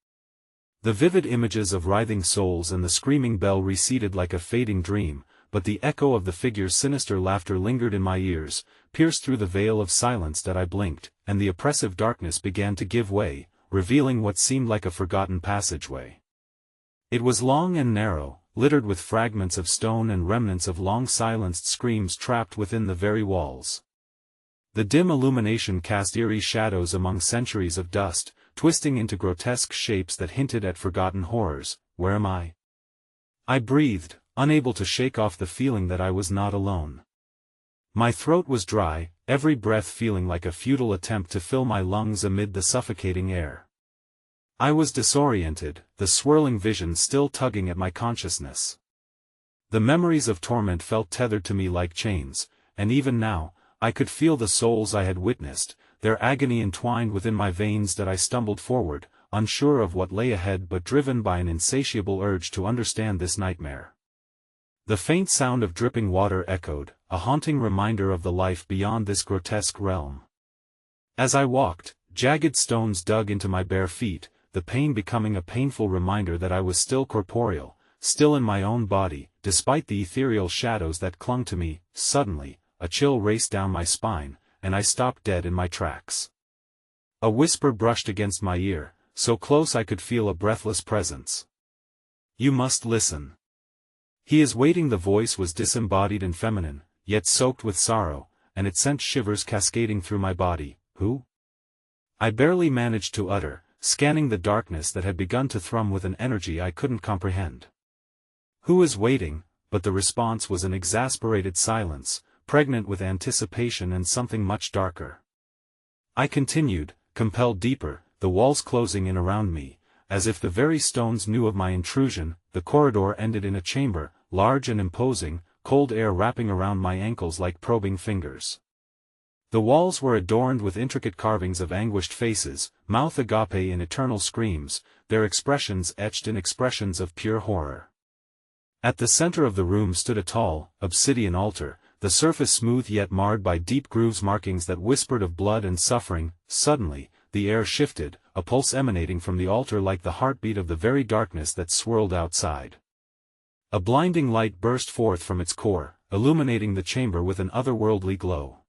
The vivid images of writhing souls and the screaming bell receded like a fading dream, but the echo of the figure's sinister laughter lingered in my ears, pierced through the veil of silence. I blinked, and the oppressive darkness began to give way, revealing what seemed like a forgotten passageway. It was long and narrow, littered with fragments of stone and remnants of long-silenced screams trapped within the very walls. The dim illumination cast eerie shadows among centuries of dust, twisting into grotesque shapes that hinted at forgotten horrors. "Where am I?" I breathed, unable to shake off the feeling that I was not alone. My throat was dry, every breath feeling like a futile attempt to fill my lungs amid the suffocating air. I was disoriented, the swirling vision still tugging at my consciousness. The memories of torment felt tethered to me like chains, and even now, I could feel the souls I had witnessed, their agony entwined within my veins. I stumbled forward, unsure of what lay ahead but driven by an insatiable urge to understand this nightmare. The faint sound of dripping water echoed, a haunting reminder of the life beyond this grotesque realm. As I walked, jagged stones dug into my bare feet, the pain becoming a painful reminder that I was still corporeal, still in my own body, despite the ethereal shadows that clung to me. Suddenly, a chill raced down my spine, and I stopped dead in my tracks. A whisper brushed against my ear, so close I could feel a breathless presence. "You must listen. He is waiting." The voice was disembodied and feminine, yet soaked with sorrow, and it sent shivers cascading through my body. Who? I barely managed to utter, scanning the darkness that had begun to thrum with an energy I couldn't comprehend. Who is waiting? But the response was an exasperated silence, pregnant with anticipation and something much darker. I continued, compelled deeper, the walls closing in around me, as if the very stones knew of my intrusion. The corridor ended in a chamber, large and imposing, cold air wrapping around my ankles like probing fingers. The walls were adorned with intricate carvings of anguished faces, mouth agape in eternal screams, their expressions etched in expressions of pure horror. At the center of the room stood a tall, obsidian altar, the surface smooth yet marred by deep grooves, markings that whispered of blood and suffering. Suddenly, the air shifted, a pulse emanating from the altar like the heartbeat of the very darkness that swirled outside. A blinding light burst forth from its core, illuminating the chamber with an otherworldly glow.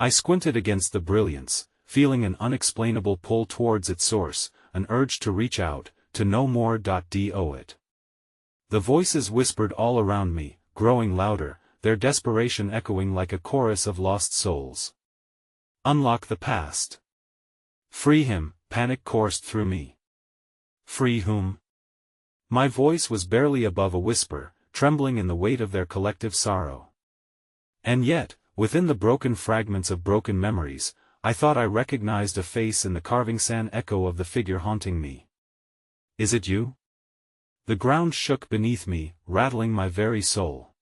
I squinted against the brilliance, feeling an unexplainable pull towards its source, an urge to reach out, to know more. Do it. The voices whispered all around me, growing louder, their desperation echoing like a chorus of lost souls. Unlock the past. Free him, panic coursed through me. Free whom? My voice was barely above a whisper, trembling in the weight of their collective sorrow. And yet, within the broken fragments of broken memories, I thought I recognized a face in the carvings, an echo of the figure haunting me. Is it you? The ground shook beneath me, rattling my very soul.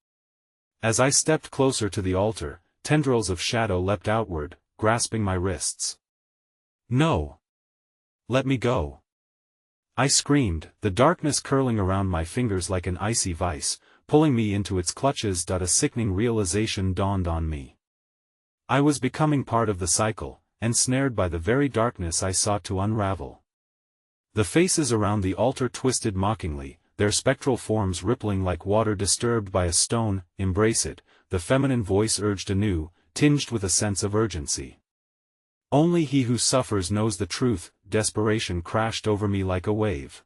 As I stepped closer to the altar, tendrils of shadow leapt outward, grasping my wrists. No! Let me go! I screamed, the darkness curling around my fingers like an icy vice, pulling me into its clutches. A sickening realization dawned on me. I was becoming part of the cycle, ensnared by the very darkness I sought to unravel. The faces around the altar twisted mockingly, their spectral forms rippling like water disturbed by a stone. Embrace it, the feminine voice urged anew, tinged with a sense of urgency. Only he who suffers knows the truth. Desperation crashed over me like a wave.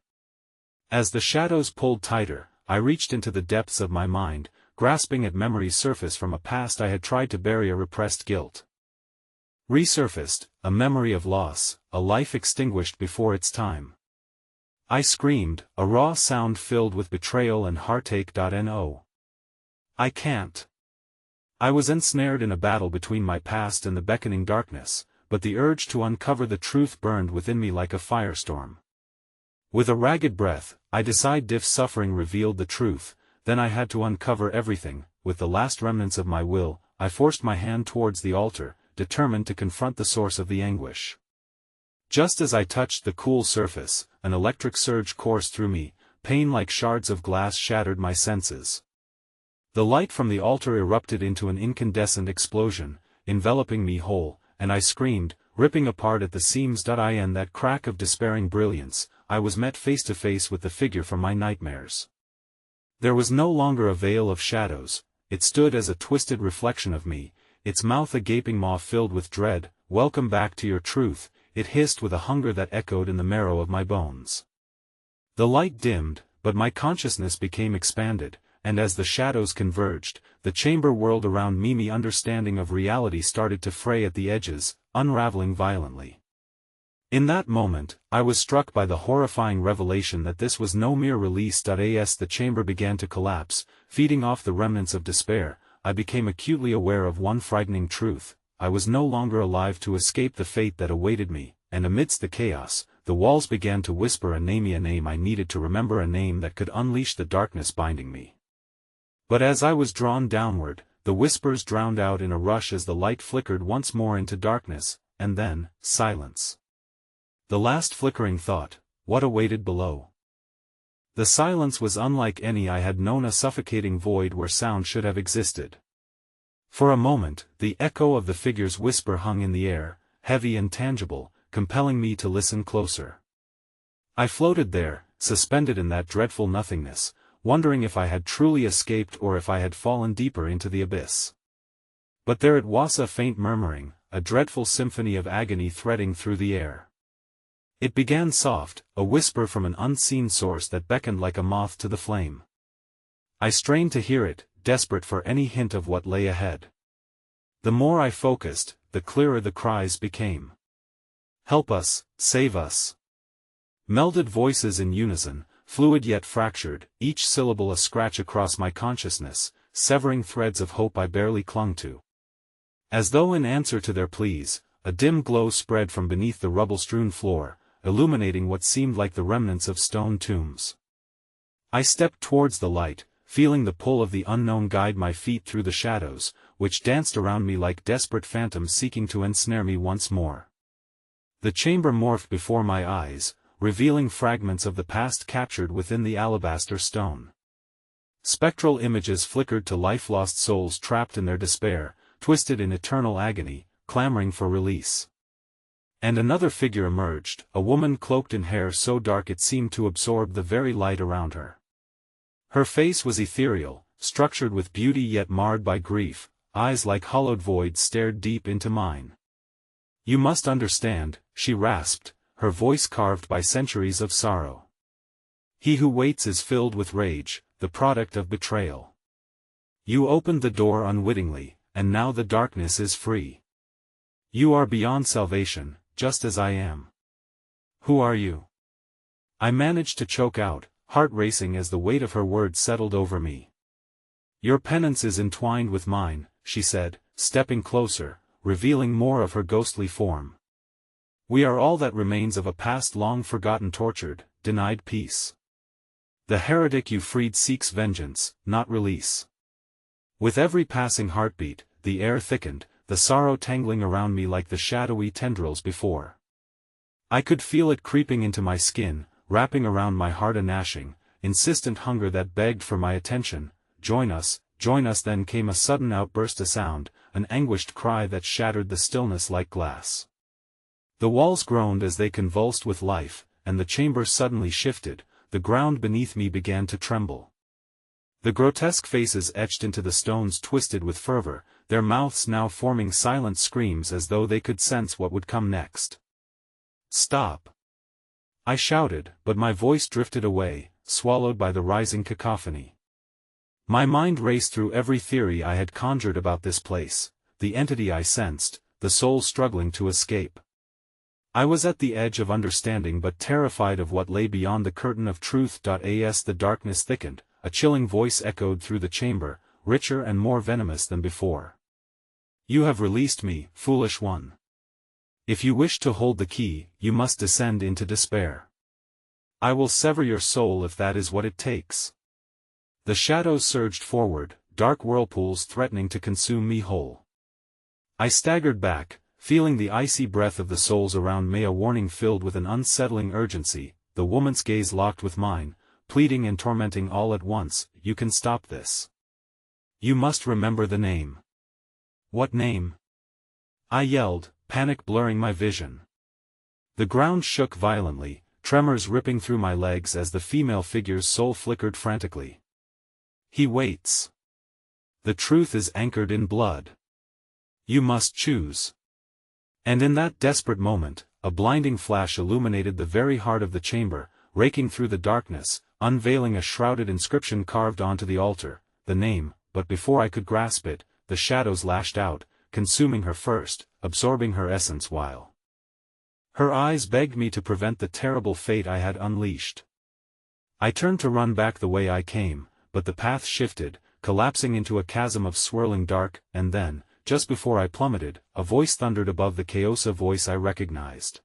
As the shadows pulled tighter, I reached into the depths of my mind, grasping at memory's surface from a past I had tried to bury, a repressed guilt. Resurfaced, a memory of loss, a life extinguished before its time. I screamed, a raw sound filled with betrayal and heartache. No. I can't. I was ensnared in a battle between my past and the beckoning darkness, but the urge to uncover the truth burned within me like a firestorm. With a ragged breath, I decided if suffering revealed the truth, then I had to uncover everything. With the last remnants of my will, I forced my hand towards the altar, determined to confront the source of the anguish. Just as I touched the cool surface, an electric surge coursed through me, pain like shards of glass shattered my senses. The light from the altar erupted into an incandescent explosion, enveloping me whole, and I screamed, ripping apart at the seams. In that crack of despairing brilliance, I was met face to face with the figure from my nightmares. There was no longer a veil of shadows, it stood as a twisted reflection of me, its mouth a gaping maw filled with dread. Welcome back to your truth, it hissed with a hunger that echoed in the marrow of my bones. The light dimmed, but my consciousness became expanded, and as the shadows converged, the chamber whirled around me. My understanding of reality started to fray at the edges, unraveling violently. In that moment, I was struck by the horrifying revelation that this was no mere release. As the chamber began to collapse, feeding off the remnants of despair, I became acutely aware of one frightening truth: I was no longer alive to escape the fate that awaited me, and amidst the chaos, the walls began to whisper a name I needed to remember, a name that could unleash the darkness binding me. But as I was drawn downward, the whispers drowned out in a rush as the light flickered once more into darkness, and then, silence. The last flickering thought, what awaited below? The silence was unlike any I had known, a suffocating void where sound should have existed. For a moment, the echo of the figure's whisper hung in the air, heavy and tangible, compelling me to listen closer. I floated there, suspended in that dreadful nothingness, wondering if I had truly escaped or if I had fallen deeper into the abyss. But there it was, a faint murmuring, a dreadful symphony of agony threading through the air. It began soft, a whisper from an unseen source that beckoned like a moth to the flame. I strained to hear it, desperate for any hint of what lay ahead. The more I focused, the clearer the cries became. "Help us, save us." Melded voices in unison, fluid yet fractured, each syllable a scratch across my consciousness, severing threads of hope I barely clung to. As though in answer to their pleas, a dim glow spread from beneath the rubble-strewn floor, illuminating what seemed like the remnants of stone tombs. I stepped towards the light, feeling the pull of the unknown guide my feet through the shadows, which danced around me like desperate phantoms seeking to ensnare me once more. The chamber morphed before my eyes, revealing fragments of the past captured within the alabaster stone. Spectral images flickered to life, lost souls trapped in their despair, twisted in eternal agony, clamoring for release. And another figure emerged, a woman cloaked in hair so dark it seemed to absorb the very light around her. Her face was ethereal, structured with beauty yet marred by grief, eyes like hollowed voids stared deep into mine. "You must understand," she rasped, her voice carved by centuries of sorrow. "He who waits is filled with rage, the product of betrayal. You opened the door unwittingly, and now the darkness is free. You are beyond salvation, just as I am." "Who are you?" I managed to choke out, heart racing as the weight of her words settled over me. "Your penance is entwined with mine," she said, stepping closer, revealing more of her ghostly form. "We are all that remains of a past long forgotten, tortured, denied peace. The heretic you freed seeks vengeance, not release." With every passing heartbeat, the air thickened, the sorrow tangling around me like the shadowy tendrils before. I could feel it creeping into my skin, wrapping around my heart, a gnashing, insistent hunger that begged for my attention. Join us, then came a sudden outburst, a sound, an anguished cry that shattered the stillness like glass. The walls groaned as they convulsed with life, and the chamber suddenly shifted, the ground beneath me began to tremble. The grotesque faces etched into the stones twisted with fervor, their mouths now forming silent screams as though they could sense what would come next. "Stop!" I shouted, but my voice drifted away, swallowed by the rising cacophony. My mind raced through every theory I had conjured about this place, the entity I sensed, the soul struggling to escape. I was at the edge of understanding but terrified of what lay beyond the curtain of truth. As the darkness thickened, a chilling voice echoed through the chamber, richer and more venomous than before. "You have released me, foolish one. If you wish to hold the key, you must descend into despair. I will sever your soul if that is what it takes." The shadows surged forward, dark whirlpools threatening to consume me whole. I staggered back, feeling the icy breath of the souls around me, a warning filled with an unsettling urgency. The woman's gaze locked with mine, pleading and tormenting all at once. "You can stop this. You must remember the name." "What name?" I yelled, panic blurring my vision. The ground shook violently, tremors ripping through my legs as the female figure's soul flickered frantically. "He waits. The truth is anchored in blood. You must choose." And in that desperate moment, a blinding flash illuminated the very heart of the chamber, raking through the darkness, unveiling a shrouded inscription carved onto the altar, the name. But before I could grasp it, the shadows lashed out, consuming her first, absorbing her essence while her eyes begged me to prevent the terrible fate I had unleashed. I turned to run back the way I came, but the path shifted, collapsing into a chasm of swirling dark, and then, just before I plummeted, a voice thundered above the chaos, a voice I recognized.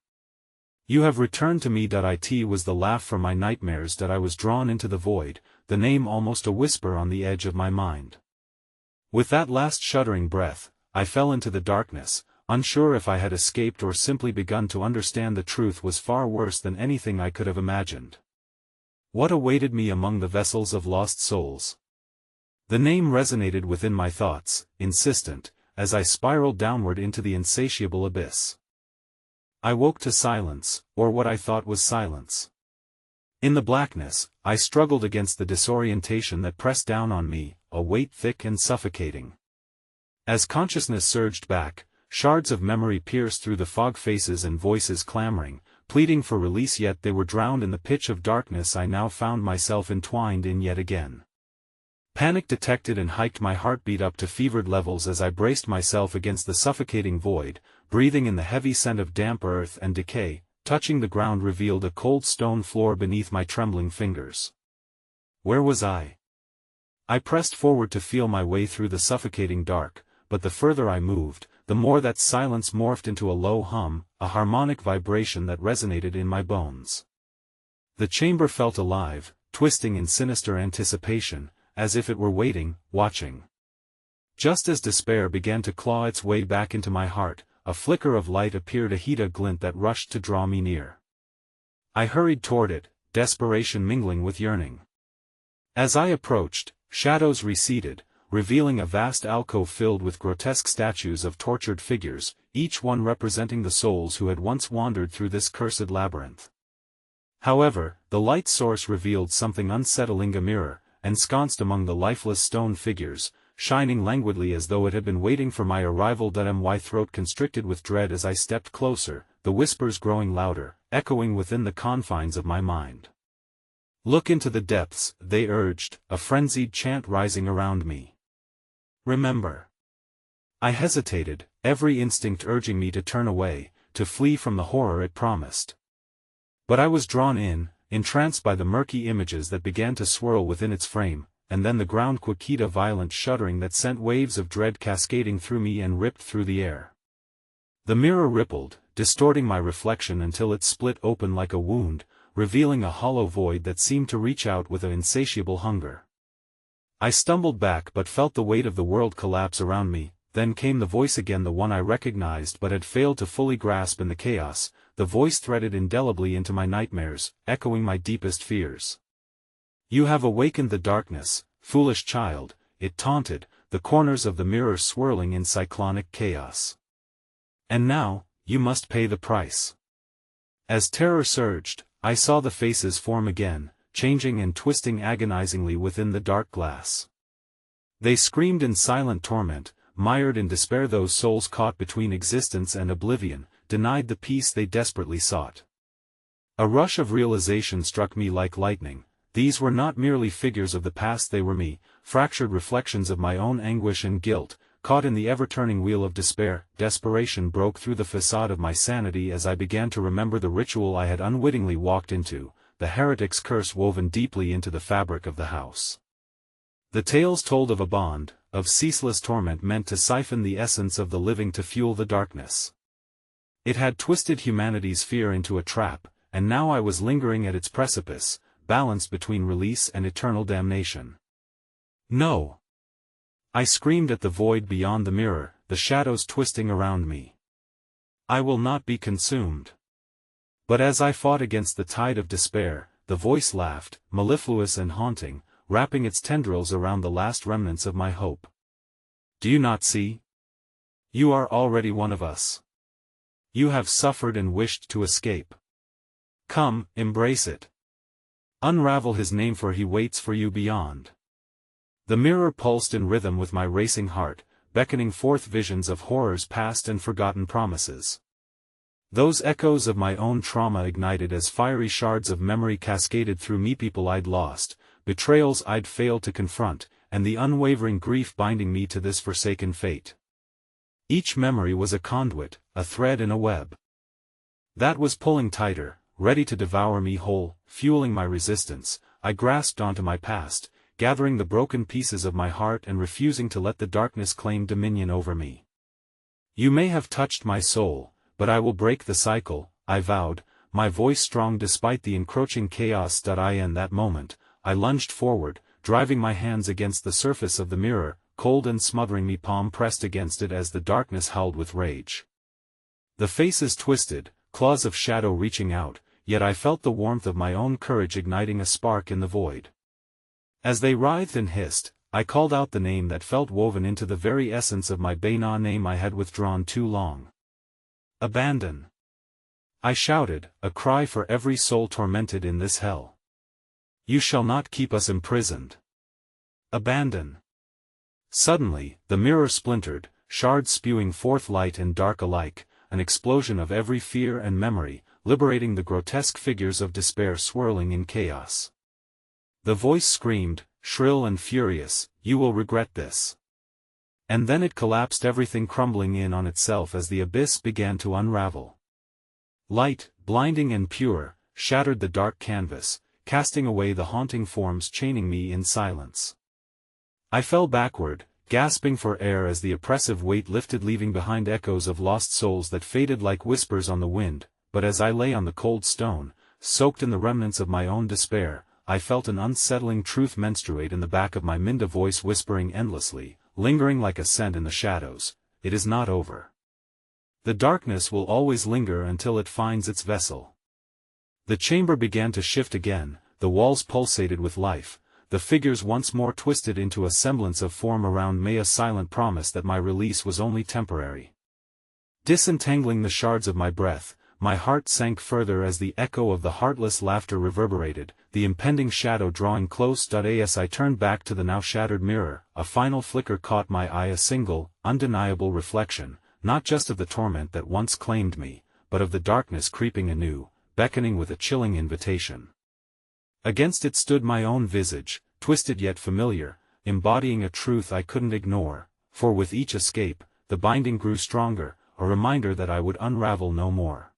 "You have returned to me." It was the laugh from my nightmares that I was drawn into the void, the name almost a whisper on the edge of my mind. With that last shuddering breath, I fell into the darkness, unsure if I had escaped or simply begun to understand the truth was far worse than anything I could have imagined. What awaited me among the vessels of lost souls? The name resonated within my thoughts, insistent, as I spiraled downward into the insatiable abyss. I woke to silence, or what I thought was silence. In the blackness, I struggled against the disorientation that pressed down on me, a weight thick and suffocating. As consciousness surged back, shards of memory pierced through the fog, faces and voices clamoring, pleading for release, yet they were drowned in the pitch of darkness I now found myself entwined in yet again. Panic detected and hiked my heartbeat up to fevered levels as I braced myself against the suffocating void, breathing in the heavy scent of damp earth and decay. Touching the ground revealed a cold stone floor beneath my trembling fingers. Where was I? I pressed forward to feel my way through the suffocating dark, but the further I moved, the more that silence morphed into a low hum, a harmonic vibration that resonated in my bones. The chamber felt alive, twisting in sinister anticipation, as if it were waiting, watching. Just as despair began to claw its way back into my heart, a flicker of light appeared, a glint that rushed to draw me near. I hurried toward it, desperation mingling with yearning. As I approached, shadows receded, revealing a vast alcove filled with grotesque statues of tortured figures, each one representing the souls who had once wandered through this cursed labyrinth. However, the light source revealed something unsettling, a mirror, ensconced among the lifeless stone figures, shining languidly as though it had been waiting for my arrival. My throat constricted with dread as I stepped closer, the whispers growing louder, echoing within the confines of my mind. "Look into the depths," they urged, a frenzied chant rising around me. "Remember." I hesitated, every instinct urging me to turn away, to flee from the horror it promised. But I was drawn in, entranced by the murky images that began to swirl within its frame, and then the ground quaked, a violent shuddering that sent waves of dread cascading through me and ripped through the air. The mirror rippled, distorting my reflection until it split open like a wound, revealing a hollow void that seemed to reach out with an insatiable hunger. I stumbled back but felt the weight of the world collapse around me. Then came the voice again, the one I recognized but had failed to fully grasp in the chaos. The voice threaded indelibly into my nightmares, echoing my deepest fears. "You have awakened the darkness, foolish child," it taunted, the corners of the mirror swirling in cyclonic chaos. "And now, you must pay the price." As terror surged, I saw the faces form again, changing and twisting agonizingly within the dark glass. They screamed in silent torment, mired in despair, those souls caught between existence and oblivion, denied the peace they desperately sought. A rush of realization struck me like lightning. These were not merely figures of the past, they were me, fractured reflections of my own anguish and guilt, caught in the ever-turning wheel of despair. Desperation broke through the facade of my sanity as I began to remember the ritual I had unwittingly walked into, the heretic's curse woven deeply into the fabric of the house. The tales told of a bond, of ceaseless torment meant to siphon the essence of the living to fuel the darkness. It had twisted humanity's fear into a trap, and now I was lingering at its precipice, balanced between release and eternal damnation. "No!" I screamed at the void beyond the mirror, the shadows twisting around me. "I will not be consumed." But as I fought against the tide of despair, the voice laughed, mellifluous and haunting, wrapping its tendrils around the last remnants of my hope. "Do you not see? You are already one of us. You have suffered and wished to escape. Come, embrace it. Unravel his name, for he waits for you beyond." The mirror pulsed in rhythm with my racing heart, beckoning forth visions of horrors past and forgotten promises. Those echoes of my own trauma ignited as fiery shards of memory cascaded through me, people I'd lost, betrayals I'd failed to confront, and the unwavering grief binding me to this forsaken fate. Each memory was a conduit, a thread in a web that was pulling tighter, ready to devour me whole, fueling my resistance. I grasped onto my past, gathering the broken pieces of my heart and refusing to let the darkness claim dominion over me. "You may have touched my soul, but I will break the cycle," I vowed, my voice strong despite the encroaching chaos. In that moment, I lunged forward, driving my hands against the surface of the mirror, cold and smothering me, palm pressed against it as the darkness howled with rage. The faces twisted, claws of shadow reaching out, yet I felt the warmth of my own courage igniting a spark in the void. As they writhed and hissed, I called out the name that felt woven into the very essence of my Bana, name I had withdrawn too long. "Abandon!" I shouted, a cry for every soul tormented in this hell. "You shall not keep us imprisoned. Abandon!" Suddenly, the mirror splintered, shards spewing forth light and dark alike, an explosion of every fear and memory, liberating the grotesque figures of despair swirling in chaos. The voice screamed, shrill and furious, "You will regret this." And then it collapsed, everything crumbling in on itself as the abyss began to unravel. Light, blinding and pure, shattered the dark canvas, casting away the haunting forms chaining me in silence. I fell backward, gasping for air as the oppressive weight lifted, leaving behind echoes of lost souls that faded like whispers on the wind, but as I lay on the cold stone, soaked in the remnants of my own despair, I felt an unsettling truth menstruate in the back of my mind, a voice whispering endlessly, lingering like a scent in the shadows, "It is not over. The darkness will always linger until it finds its vessel." The chamber began to shift again, the walls pulsated with life, the figures once more twisted into a semblance of form around me, a silent promise that my release was only temporary. Disentangling the shards of my breath, my heart sank further as the echo of the heartless laughter reverberated, the impending shadow drawing close. As I turned back to the now shattered mirror, a final flicker caught my eye, a single, undeniable reflection, not just of the torment that once claimed me, but of the darkness creeping anew, beckoning with a chilling invitation. Against it stood my own visage, twisted yet familiar, embodying a truth I couldn't ignore, for with each escape, the binding grew stronger, a reminder that I would unravel no more.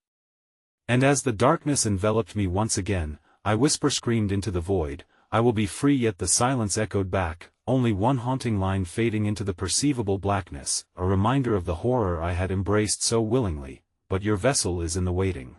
And as the darkness enveloped me once again, I screamed into the void, "I will be free!" Yet the silence echoed back, only one haunting line fading into the perceivable blackness, a reminder of the horror I had embraced so willingly, "But your vessel is in the waiting."